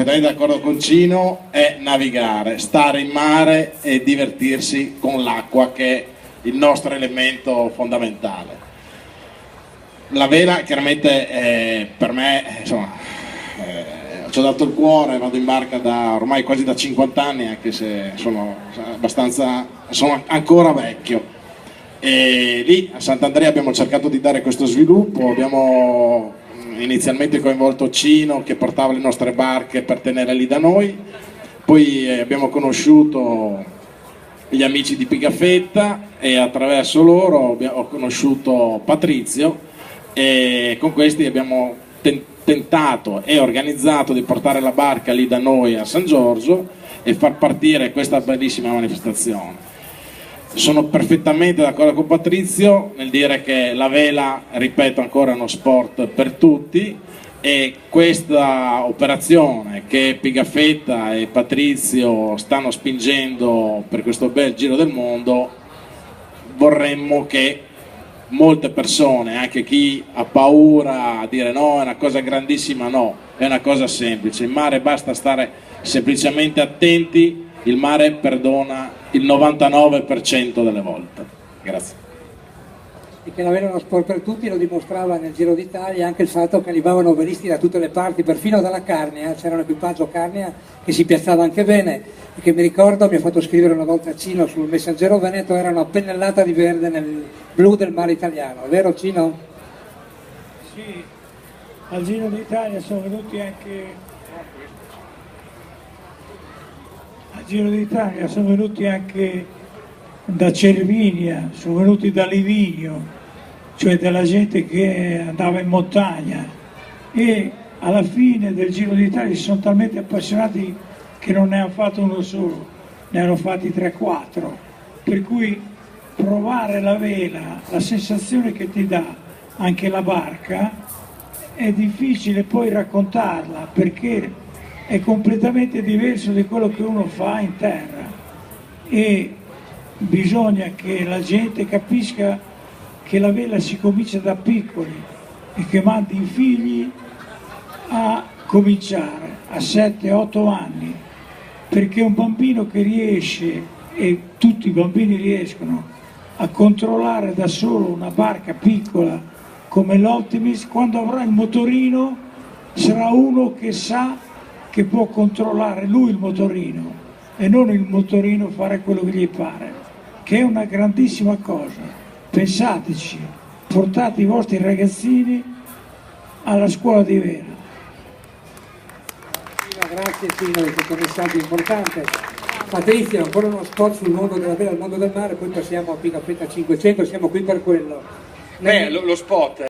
perfettamente d'accordo con Cino, è navigare, stare in mare e divertirsi con l'acqua, che è il nostro elemento fondamentale. La vela chiaramente per me, insomma, ci ho dato il cuore, vado in barca da ormai quasi da 50 anni, anche se sono ancora vecchio. E lì a Sant'Andrea abbiamo cercato di dare questo sviluppo, abbiamo inizialmente coinvolto Cino che portava le nostre barche per tenere lì da noi, poi abbiamo conosciuto gli amici di Pigafetta e attraverso loro ho conosciuto Patrizio e con questi abbiamo tentato e organizzato di portare la barca lì da noi a San Giorgio e far partire questa bellissima manifestazione. Sono perfettamente d'accordo con Patrizio nel dire che la vela, ripeto ancora, è uno sport per tutti e questa operazione che Pigafetta e Patrizio stanno spingendo per questo bel giro del mondo, vorremmo che molte persone, anche chi ha paura a dire no, è una cosa grandissima, no, è una cosa semplice. In mare basta stare semplicemente attenti, il mare perdona il 99% delle volte. Grazie. E che la vela è uno sport per tutti lo dimostrava nel Giro d'Italia anche il fatto che arrivavano velisti da tutte le parti, perfino dalla Carnia, c'era un equipaggio Carnia che si piazzava anche bene e che mi ricordo mi ha fatto scrivere una volta Cino sul Messaggero Veneto, era una pennellata di verde nel blu del mare italiano, è vero Cino? Sì, al Giro d'Italia sono venuti anche da Cervinia, sono venuti da Livigno, cioè della gente che andava in montagna, e alla fine del Giro d'Italia si sono talmente appassionati che non ne hanno fatto uno solo, ne hanno fatti 3-4, per cui provare la vela, la sensazione che ti dà anche la barca, è difficile poi raccontarla perché è completamente diverso di quello che uno fa in terra e bisogna che la gente capisca che la vela si comincia da piccoli e che mandi i figli a cominciare a 7-8 anni, perché un bambino che riesce, e tutti i bambini riescono, a controllare da solo una barca piccola come l'Optimis, quando avrà il motorino sarà uno che sa che può controllare lui il motorino e non il motorino fare quello che gli pare, che è una grandissima cosa. Pensateci, portate i vostri ragazzini alla scuola di vela. Grazie Cino di questo messaggio importante. Patrizio, ancora uno spot sul mondo della vela, il mondo del mare, poi passiamo a Pigafetta 500, siamo qui per quello. Lo spot